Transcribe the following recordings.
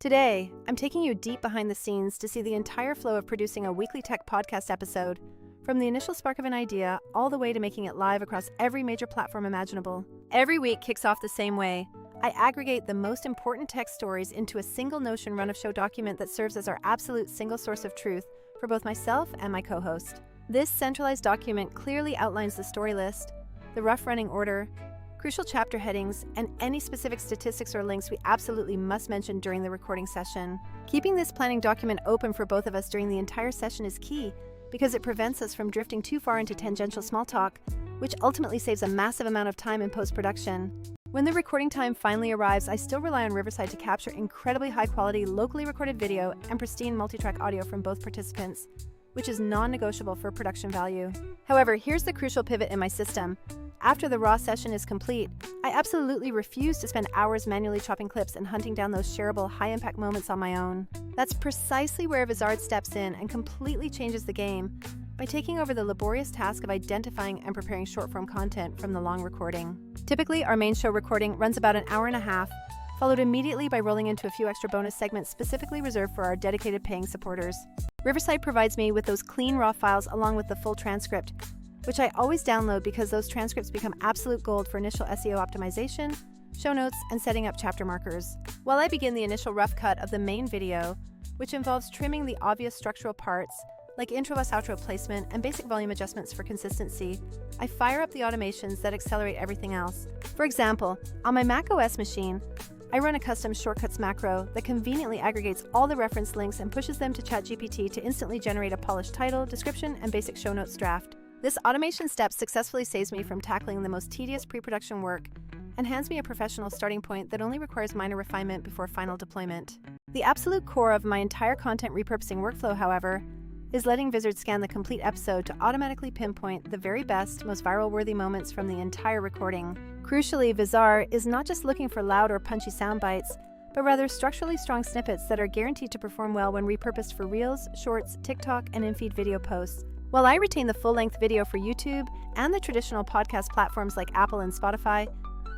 Today, I'm taking you deep behind the scenes to see the entire flow of producing a weekly tech podcast episode, from the initial spark of an idea all the way to making it live across every major platform imaginable. Every week kicks off the same way. I aggregate the most important tech stories into a single Notion run-of-show document that serves as our absolute single source of truth for both myself and my co-host. This centralized document clearly outlines the story list, the rough running order, crucial chapter headings, and any specific statistics or links we absolutely must mention during the recording session. Keeping this planning document open for both of us during the entire session is key because it prevents us from drifting too far into tangential small talk, which ultimately saves a massive amount of time in post-production. When the recording time finally arrives, I still rely on Riverside to capture incredibly high-quality, locally recorded video and pristine multi-track audio from both participants, which is non-negotiable for production value. However, here's the crucial pivot in my system. After the raw session is complete, I absolutely refuse to spend hours manually chopping clips and hunting down those shareable, high-impact moments on my own. That's precisely where Vizard steps in and completely changes the game by taking over the laborious task of identifying and preparing short-form content from the long recording. Typically, our main show recording runs about an hour and a half, followed immediately by rolling into a few extra bonus segments specifically reserved for our dedicated paying supporters. Riverside provides me with those clean, raw files along with the full transcript, which I always download because those transcripts become absolute gold for initial SEO optimization, show notes, and setting up chapter markers. While I begin the initial rough cut of the main video, which involves trimming the obvious structural parts, like intro/outro placement and basic volume adjustments for consistency, I fire up the automations that accelerate everything else. For example, on my macOS machine, I run a custom Shortcuts macro that conveniently aggregates all the reference links and pushes them to ChatGPT to instantly generate a polished title, description, and basic show notes draft. This automation step successfully saves me from tackling the most tedious pre-production work and hands me a professional starting point that only requires minor refinement before final deployment. The absolute core of my entire content repurposing workflow, however, is letting Vizard scan the complete episode to automatically pinpoint the very best, most viral-worthy moments from the entire recording. Crucially, Vizard is not just looking for loud or punchy sound bites, but rather structurally strong snippets that are guaranteed to perform well when repurposed for Reels, Shorts, TikTok, and in-feed video posts. While I retain the full-length video for YouTube and the traditional podcast platforms like Apple and Spotify,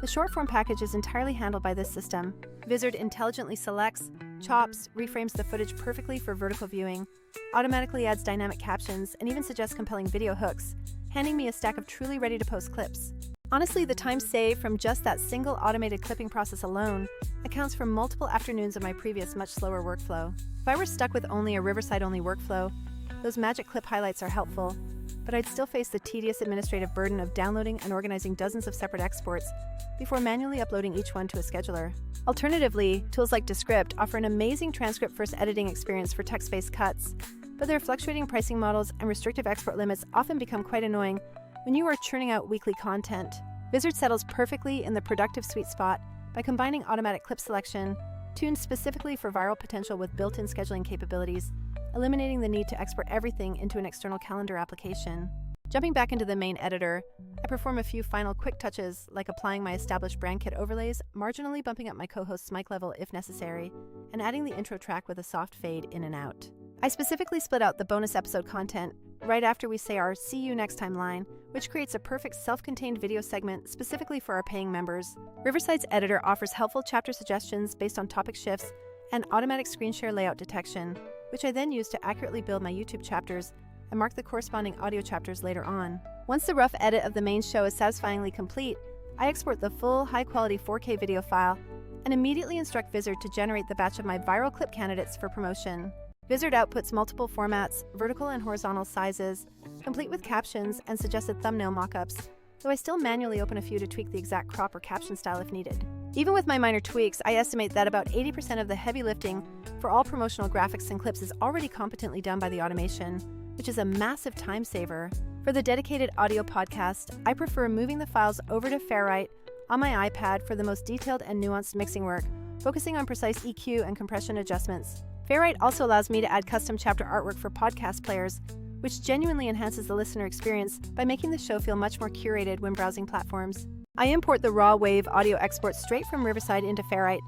the short-form package is entirely handled by this system. Vizard intelligently selects, chops, reframes the footage perfectly for vertical viewing, automatically adds dynamic captions, and even suggests compelling video hooks, handing me a stack of truly ready-to-post clips. Honestly, the time saved from just that single automated clipping process alone accounts for multiple afternoons of my previous much slower workflow. If I were stuck with only a Riverside-only workflow, those magic clip highlights are helpful, but I'd still face the tedious administrative burden of downloading and organizing dozens of separate exports before manually uploading each one to a scheduler. Alternatively, tools like Descript offer an amazing transcript-first editing experience for text-based cuts, but their fluctuating pricing models and restrictive export limits often become quite annoying when you are churning out weekly content. Vizard settles perfectly in the productive sweet spot by combining automatic clip selection, tuned specifically for viral potential with built-in scheduling capabilities, eliminating the need to export everything into an external calendar application. Jumping back into the main editor, I perform a few final quick touches like applying my established brand kit overlays, marginally bumping up my co-host's mic level if necessary, and adding the intro track with a soft fade in and out. I specifically split out the bonus episode content right after we say our "see you next time" line, which creates a perfect self-contained video segment specifically for our paying members. Riverside's editor offers helpful chapter suggestions based on topic shifts and automatic screen share layout detection, which I then use to accurately build my YouTube chapters and mark the corresponding audio chapters later on. Once the rough edit of the main show is satisfyingly complete, I export the full high-quality 4K video file and immediately instruct Vizard to generate the batch of my viral clip candidates for promotion. Vizard outputs multiple formats, vertical and horizontal sizes, complete with captions and suggested thumbnail mockups, though I still manually open a few to tweak the exact crop or caption style if needed. Even with my minor tweaks, I estimate that about 80% of the heavy lifting for all promotional graphics and clips is already competently done by the automation, which is a massive time saver. For the dedicated audio podcast, I prefer moving the files over to Fairwrite on my iPad for the most detailed and nuanced mixing work, focusing on precise EQ and compression adjustments. Fairwrite also allows me to add custom chapter artwork for podcast players, which genuinely enhances the listener experience by making the show feel much more curated when browsing platforms. I import the raw WAV audio export straight from Riverside into Fairwrite,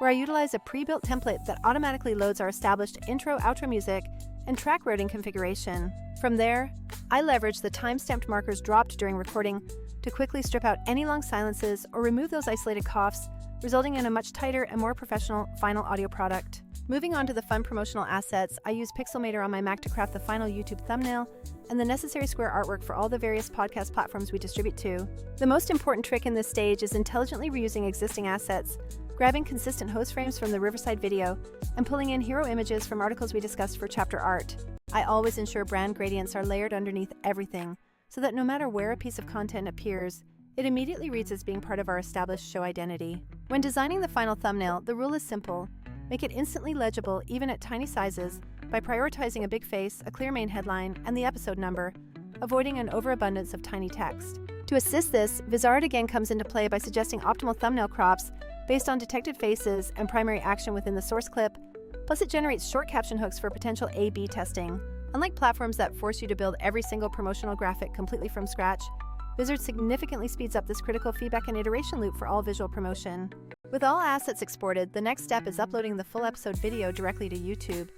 where I utilize a pre-built template that automatically loads our established intro-outro music and track routing configuration. From there, I leverage the time-stamped markers dropped during recording to quickly strip out any long silences or remove those isolated coughs, resulting in a much tighter and more professional final audio product. Moving on to the fun promotional assets, I use Pixelmator on my Mac to craft the final YouTube thumbnail and the necessary square artwork for all the various podcast platforms we distribute to. The most important trick in this stage is intelligently reusing existing assets, grabbing consistent host frames from the Riverside video, and pulling in hero images from articles we discussed for chapter art. I always ensure brand gradients are layered underneath everything, so that no matter where a piece of content appears, it immediately reads as being part of our established show identity. When designing the final thumbnail, the rule is simple. Make it instantly legible, even at tiny sizes, by prioritizing a big face, a clear main headline, and the episode number, avoiding an overabundance of tiny text. To assist this, Vizard again comes into play by suggesting optimal thumbnail crops based on detected faces and primary action within the source clip, plus it generates short caption hooks for potential A/B testing. Unlike platforms that force you to build every single promotional graphic completely from scratch, Vizard significantly speeds up this critical feedback and iteration loop for all visual promotion. With all assets exported, the next step is uploading the full episode video directly to YouTube,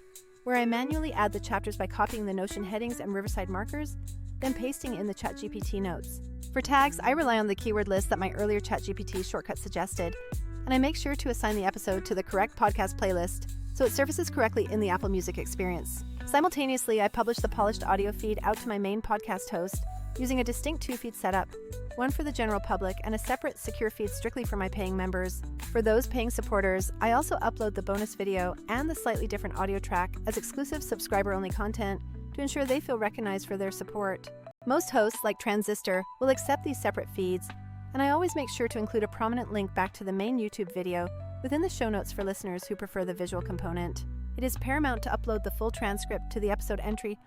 where I manually add the chapters by copying the Notion headings and Riverside markers, then pasting in the ChatGPT notes. For tags, I rely on the keyword list that my earlier ChatGPT shortcut suggested, and I make sure to assign the episode to the correct podcast playlist so it surfaces correctly in the Apple Music experience. Simultaneously, I publish the polished audio feed out to my main podcast host using a distinct two-feed setup, one for the general public and a separate secure feed strictly for my paying members. For those paying supporters, I also upload the bonus video and the slightly different audio track as exclusive subscriber-only content to ensure they feel recognized for their support. Most hosts, like Transistor, will accept these separate feeds, and I always make sure to include a prominent link back to the main YouTube video within the show notes for listeners who prefer the visual component. It is paramount to upload the full transcript to the episode entry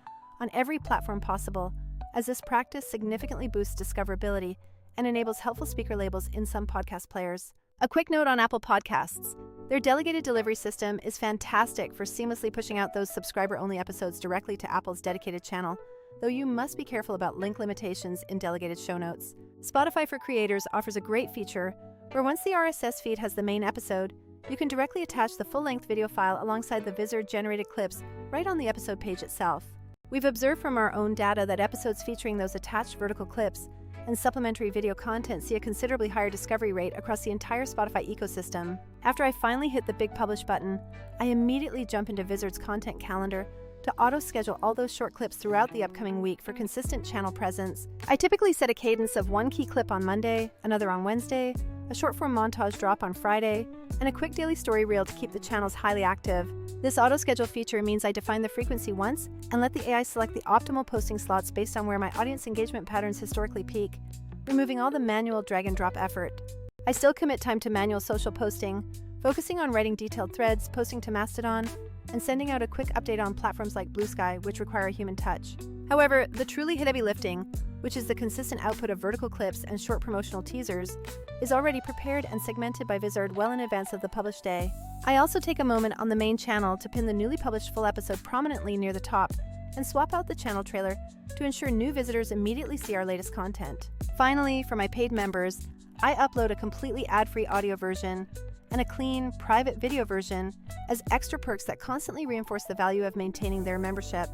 on every platform possible, as this practice significantly boosts discoverability and enables helpful speaker labels in some podcast players. A quick note on Apple Podcasts. Their delegated delivery system is fantastic for seamlessly pushing out those subscriber-only episodes directly to Apple's dedicated channel, though you must be careful about link limitations in delegated show notes. Spotify for Creators offers a great feature where once the RSS feed has the main episode, you can directly attach the full-length video file alongside the Vizard-generated clips right on the episode page itself. We've observed from our own data that episodes featuring those attached vertical clips and supplementary video content see a considerably higher discovery rate across the entire Spotify ecosystem. After I finally hit the big publish button, I immediately jump into Vizard's content calendar to auto-schedule all those short clips throughout the upcoming week for consistent channel presence. I typically set a cadence of one key clip on Monday, another on Wednesday, a short-form montage drop on Friday, and a quick daily story reel to keep the channels highly active. This auto-schedule feature means I define the frequency once and let the AI select the optimal posting slots based on where my audience engagement patterns historically peak, removing all the manual drag-and-drop effort. I still commit time to manual social posting, focusing on writing detailed threads, posting to Mastodon, and sending out a quick update on platforms like Blue Sky, which require a human touch. However, the truly heavy lifting, which is the consistent output of vertical clips and short promotional teasers, is already prepared and segmented by Vizard well in advance of the published day. I also take a moment on the main channel to pin the newly published full episode prominently near the top and swap out the channel trailer to ensure new visitors immediately see our latest content. Finally, for my paid members, I upload a completely ad-free audio version and a clean, private video version as extra perks that constantly reinforce the value of maintaining their membership.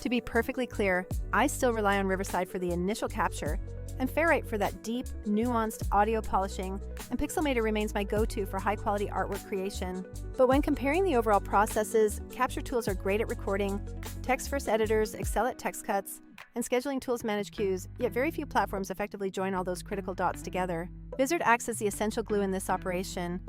To be perfectly clear, I still rely on Riverside for the initial capture, and Ferrite for that deep, nuanced audio polishing, and Pixelmator remains my go-to for high-quality artwork creation. But when comparing the overall processes, capture tools are great at recording, text-first editors excel at text cuts, and scheduling tools manage cues, yet very few platforms effectively join all those critical dots together. Vizard acts as the essential glue in this operation,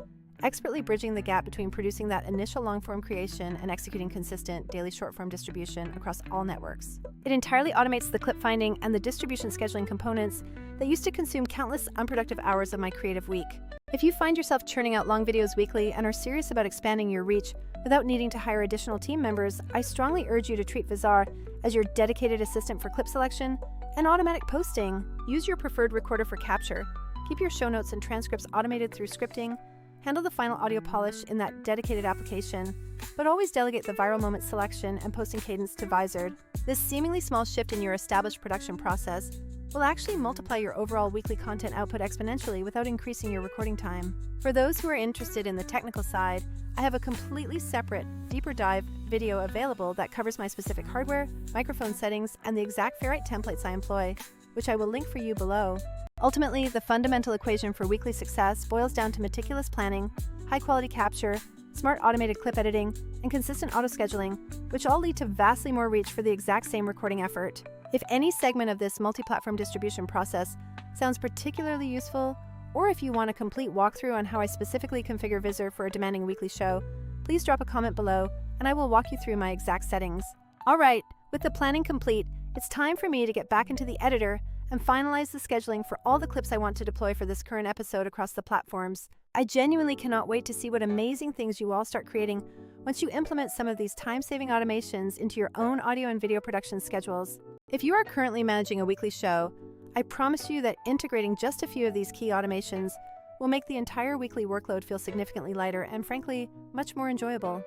expertly bridging the gap between producing that initial long-form creation and executing consistent daily short-form distribution across all networks. It entirely automates the clip finding and the distribution scheduling components that used to consume countless unproductive hours of my creative week. If you find yourself churning out long videos weekly and are serious about expanding your reach without needing to hire additional team members, I strongly urge you to treat Vizard as your dedicated assistant for clip selection and automatic posting. Use your preferred recorder for capture, keep your show notes and transcripts automated through scripting, handle the final audio polish in that dedicated application, but always delegate the viral moment selection and posting cadence to Vizard. This seemingly small shift in your established production process will actually multiply your overall weekly content output exponentially without increasing your recording time. For those who are interested in the technical side, I have a completely separate, deeper dive video available that covers my specific hardware, microphone settings, and the exact Ferrite templates I employ, which I will link for you below. Ultimately, the fundamental equation for weekly success boils down to meticulous planning, high-quality capture, smart automated clip editing, and consistent auto-scheduling, which all lead to vastly more reach for the exact same recording effort. If any segment of this multi-platform distribution process sounds particularly useful, or if you want a complete walkthrough on how I specifically configure Vizard for a demanding weekly show, please drop a comment below and I will walk you through my exact settings. All right, with the planning complete, it's time for me to get back into the editor and finalize the scheduling for all the clips I want to deploy for this current episode across the platforms. I genuinely cannot wait to see what amazing things you all start creating once you implement some of these time-saving automations into your own audio and video production schedules. If you are currently managing a weekly show, I promise you that integrating just a few of these key automations will make the entire weekly workload feel significantly lighter and, frankly, much more enjoyable.